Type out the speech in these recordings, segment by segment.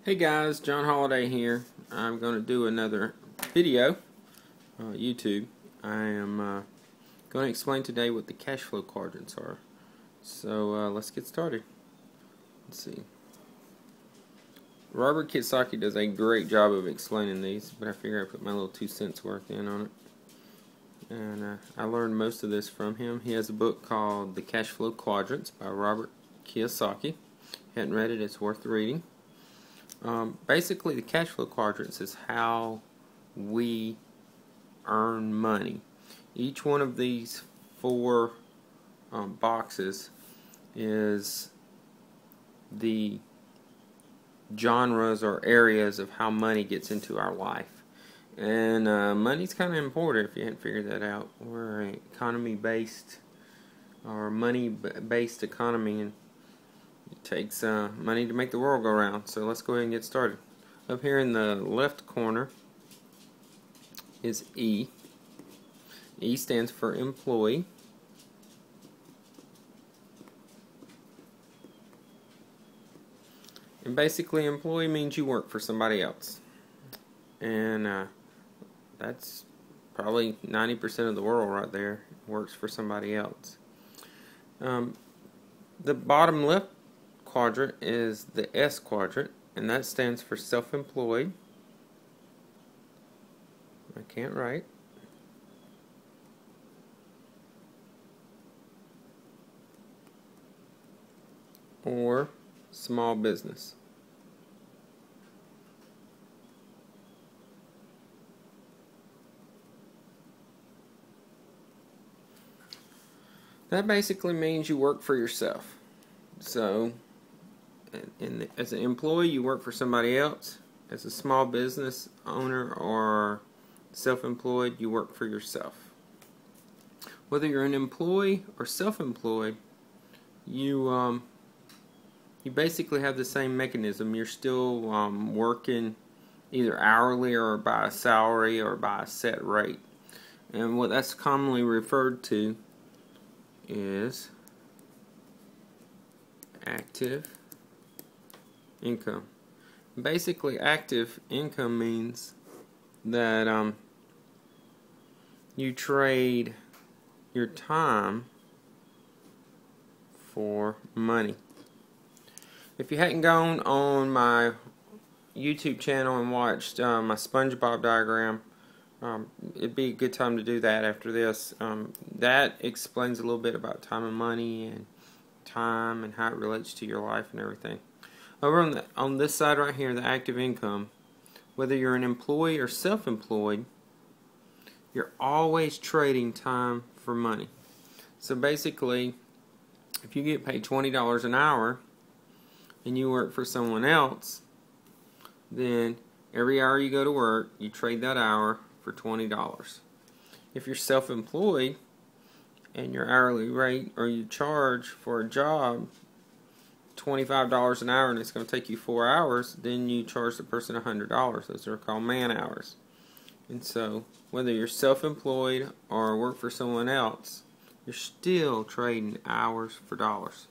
Hey guys, John Holiday here. I'm going to do another video, YouTube. I am going to explain today what the cash flow quadrants are. So let's get started. Let's see. Robert Kiyosaki does a great job of explaining these, but I figure I put my little 2 cents worth in on it. And I learned most of this from him. He has a book called The Cashflow Quadrants by Robert Kiyosaki. If you haven't read it, it's worth reading. Basically, the cash flow quadrants is how we earn money. Each one of these four boxes is the genres or areas of how money gets into our life. And money's kind of important if you hadn't figured that out. We're an economy-based or money-based economy, and it takes money to make the world go round. So let's go ahead and get started. Up here in the left corner is E. E stands for employee. And basically, employee means you work for somebody else. And that's probably 90% of the world right there works for somebody else. The bottom left quadrant is the S quadrant, and that stands for self-employed. I can't write. Or small business. That basically means you work for yourself. So as an employee, you work for somebody else. As a small business owner or self-employed, you work for yourself. Whether you're an employee or self-employed, you basically have the same mechanism. You're still working either hourly or by a salary or by a set rate. And what that's commonly referred to is active income. Basically, active income means that you trade your time for money. If you hadn't gone on my YouTube channel and watched my SpongeBob diagram, it'd be a good time to do that after this. That explains a little bit about time and money and time and how it relates to your life and everything. Over on this side right here, the active income, whether you're an employee or self-employed, you're always trading time for money. So basically, if you get paid $20 an hour and you work for someone else, then every hour you go to work, you trade that hour for $20. If you're self-employed and your hourly rate or you charge for a job $25 an hour and it's going to take you 4 hours, then you charge the person $100. Those are called man hours. And so whether you're self-employed or work for someone else, you're still trading hours for dollars.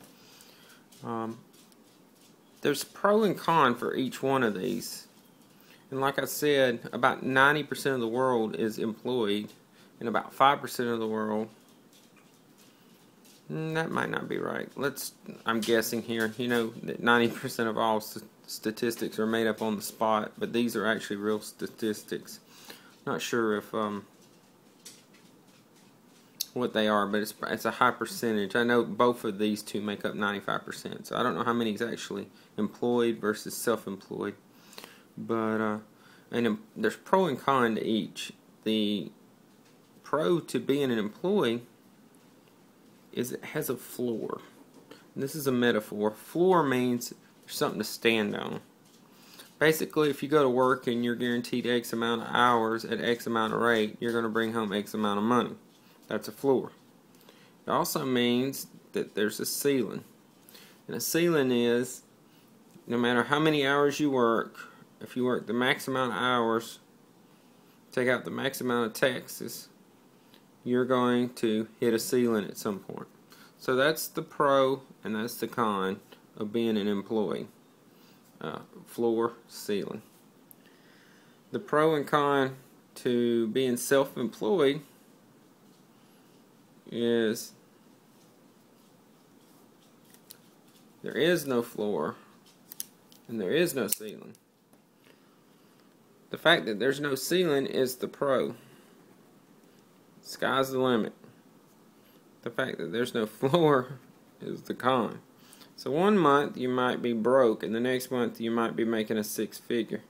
There's pro and con for each one of these. And like I said, about 90% of the world is employed, and about 5% of the world, that might not be right. I'm guessing here. You know that 90% of all statistics are made up on the spot, but these are actually real statistics. Not sure if what they are, but it's a high percentage. I know both of these two make up 95%, so I don't know how many is actually employed versus self-employed. But there's pro and con to each. The pro to being an employee is it has a floor. And this is a metaphor. Floor means there's something to stand on. Basically, if you go to work and you're guaranteed X amount of hours at X amount of rate, you're going to bring home X amount of money. That's a floor. It also means that there's a ceiling. And a ceiling is no matter how many hours you work, if you work the max amount of hours, take out the max amount of taxes, you're going to hit a ceiling at some point. So that's the pro and that's the con of being an employee. floor, ceiling. The pro and con to being self-employed is there is no floor and there is no ceiling. The fact that there's no ceiling is the pro. Sky's the limit. The fact that there's no floor is the con. So one month you might be broke and the next month you might be making a six-figure.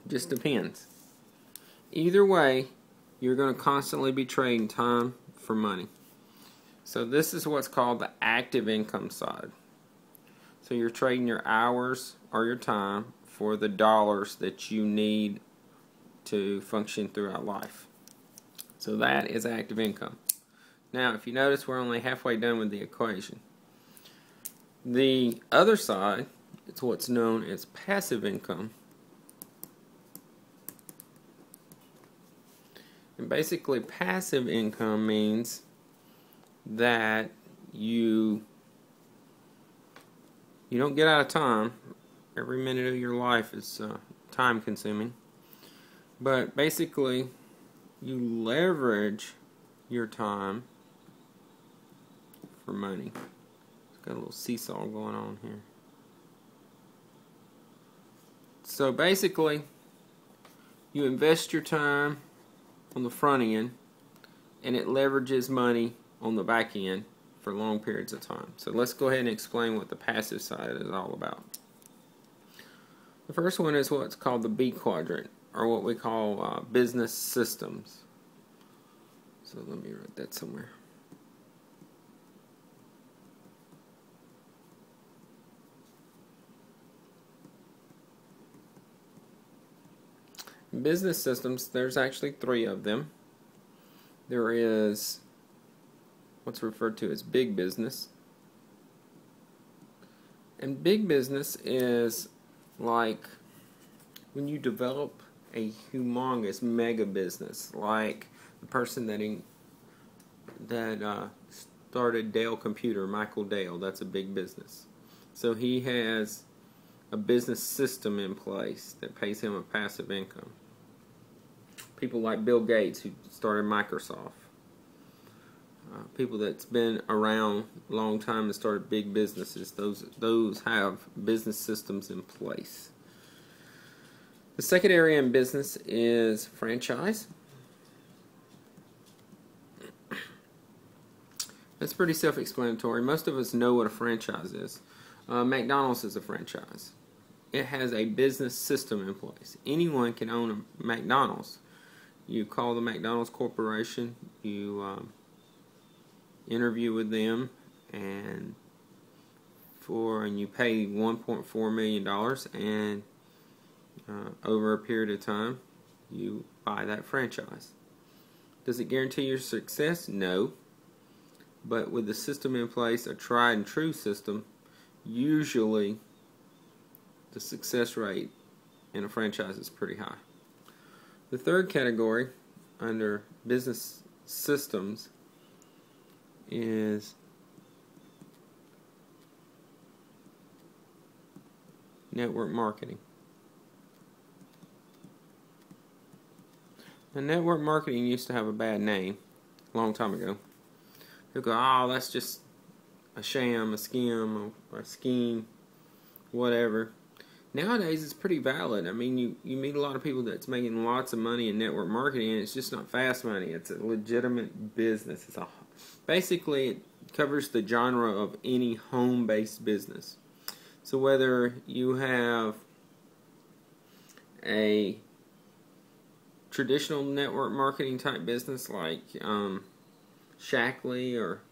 Just depends. Either way, you're going to constantly be trading time for money. So this is what's called the active income side. So you're trading your hours or your time for the dollars that you need to function throughout life. So that is active income. Now, if you notice, we're only halfway done with the equation. The other side is what's known as passive income. And basically, passive income means that you don't get out of time. Every minute of your life is time consuming. But basically, you leverage your time for money. It's got a little seesaw going on here. So basically, you invest your time on the front end, and it leverages money on the back end for long periods of time. So let's go ahead and explain what the passive side is all about. The first one is what's called the B quadrant, or what we call business systems. So let me write that somewhere. Business systems, there's actually three of them. There is what's referred to as big business. And big business is like when you develop a humongous mega business, like the person that started Dell Computer, Michael Dell. That's a big business. So he has a business system in place that pays him a passive income. People like Bill Gates, who started Microsoft. People that's been around a long time and started big businesses, those have business systems in place. The second area in business is franchise. That's pretty self-explanatory. Most of us know what a franchise is. McDonald's is a franchise. It has a business system in place. Anyone can own a McDonald's. You call the McDonald's Corporation, you interview with them, and you pay $1.4 million, and over a period of time, you buy that franchise. Does it guarantee your success? No. But with the system in place, a tried and true system, usually the success rate in a franchise is pretty high. The third category under business systems is network marketing. Now, network marketing used to have a bad name a long time ago. They'll go, oh, that's just a sham, a scam, a scheme, whatever. Nowadays, it's pretty valid. I mean, you meet a lot of people that's making lots of money in network marketing, and it's just not fast money. It's a legitimate business. Basically, it covers the genre of any home-based business. So whether you have a traditional network marketing type business like Shackley or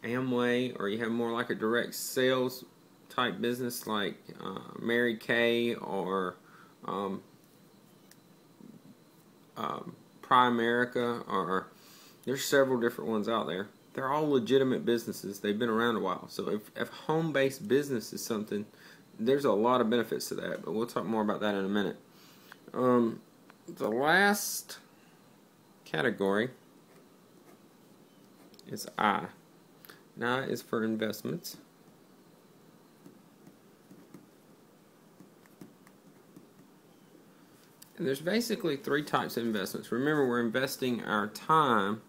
Amway, or you have more like a direct sales type business like Mary Kay or Primerica, or there's several different ones out there. They're all legitimate businesses. They've been around a while. So if home-based business is something, there's a lot of benefits to that, but we'll talk more about that in a minute. The last category is I. and I is for investments. And there's basically three types of investments. Remember, we're investing our time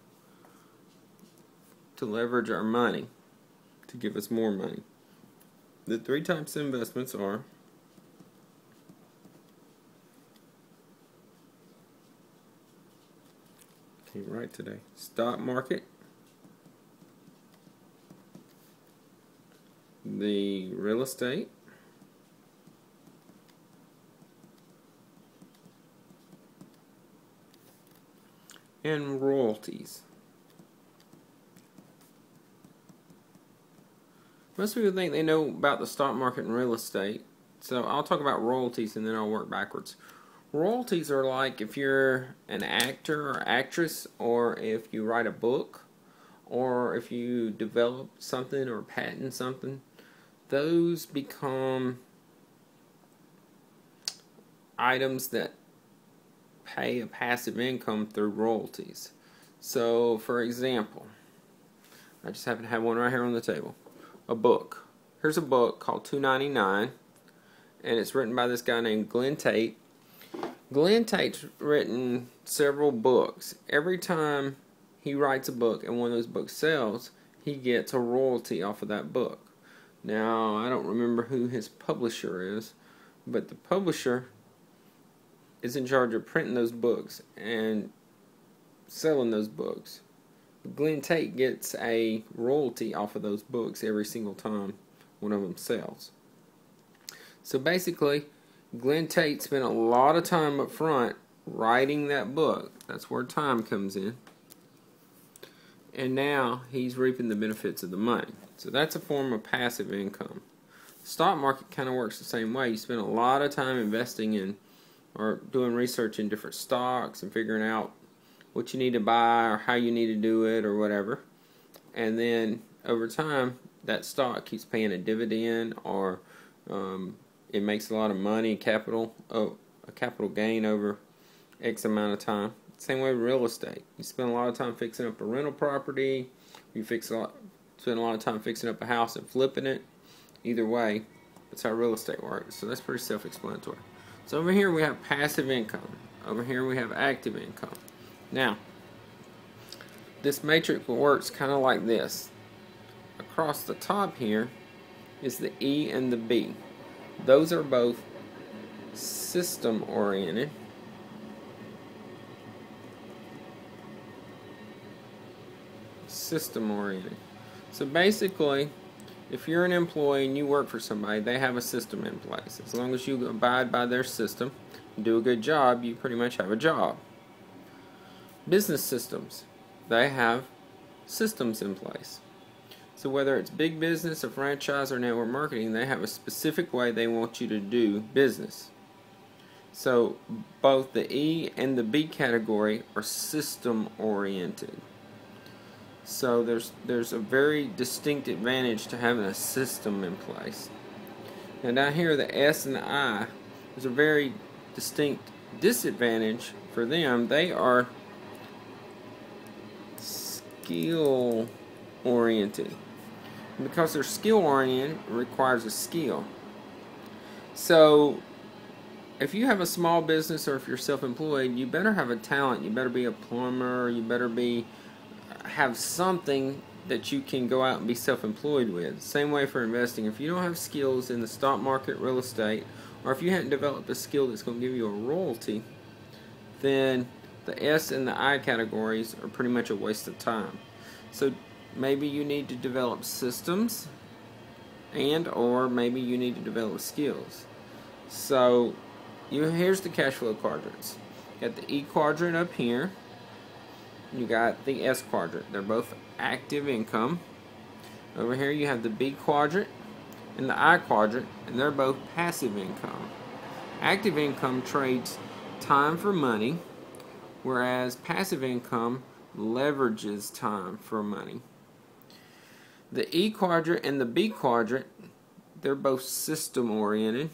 to leverage our money to give us more money. The three types of investments are can't write today. Stock market, the real estate, and royalties. Most people think they know about the stock market and real estate, so I'll talk about royalties and then I'll work backwards. Royalties are like if you're an actor or actress, or if you write a book, or if you develop something or patent something. Those become items that pay a passive income through royalties. So, for example, I just happen to have one right here on the table. A book. Here's a book called $2.99, and it's written by this guy named Glenn Tate. Glenn Tate's written several books. Every time he writes a book and one of those books sells, he gets a royalty off of that book. Now, I don't remember who his publisher is, but the publisher is in charge of printing those books and selling those books. Glenn Tate gets a royalty off of those books every single time one of them sells. So basically, Glenn Tate spent a lot of time up front writing that book. That's where time comes in. And now he's reaping the benefits of the money. So that's a form of passive income. The stock market kind of works the same way. You spend a lot of time investing in or doing research in different stocks and figuring out what you need to buy or how you need to do it or whatever. And then over time, that stock keeps paying a dividend, or it makes a lot of money, a capital gain over X amount of time. Same way with real estate. You spend a lot of time fixing up a rental property. You spend a lot of time fixing up a house and flipping it. Either way, that's how real estate works. So that's pretty self-explanatory. So over here we have passive income. Over here we have active income. Now, this matrix works kind of like this. Across the top here is the E and the B. Those are both system-oriented. So basically, if you're an employee and you work for somebody, they have a system in place. As long as you abide by their system and do a good job, you pretty much have a job. Business systems, they have systems in place. So whether it's big business, a franchise, or network marketing, they have a specific way they want you to do business. So both the E and the B category are system oriented. So there's a very distinct advantage to having a system in place. Now down here, the S and the I, there's a very distinct disadvantage for them. They are skill oriented. And because they're skill oriented, it requires a skill. So if you have a small business or if you're self-employed, you better have a talent. You better be a plumber. You better have something that you can go out and be self-employed with. Same way for investing. If you don't have skills in the stock market, real estate, or if you haven't developed a skill that's going to give you a royalty, then the S and the I categories are pretty much a waste of time. So maybe you need to develop systems, or maybe you need to develop skills. So here's the cash flow quadrants. You got the E quadrant up here. You got the S quadrant. They're both active income. Over here you have the B quadrant and the I quadrant, and they're both passive income. Active income trades time for money, whereas passive income leverages time for money. The E quadrant and the B quadrant, they're both system oriented,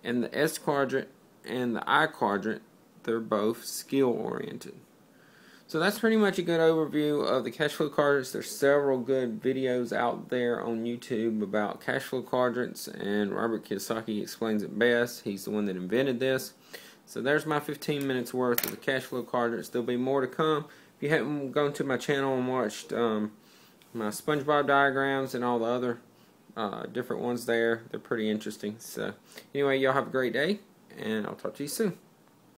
and the S quadrant and the I quadrant, they're both skill oriented. So that's pretty much a good overview of the cash flow quadrants. There's several good videos out there on YouTube about cash flow quadrants, and Robert Kiyosaki explains it best. He's the one that invented this. So there's my 15 minutes worth of the cash flow quadrants. There'll be more to come. If you haven't gone to my channel and watched my SpongeBob diagrams and all the other different ones there, they're pretty interesting. So anyway, y'all have a great day, and I'll talk to you soon.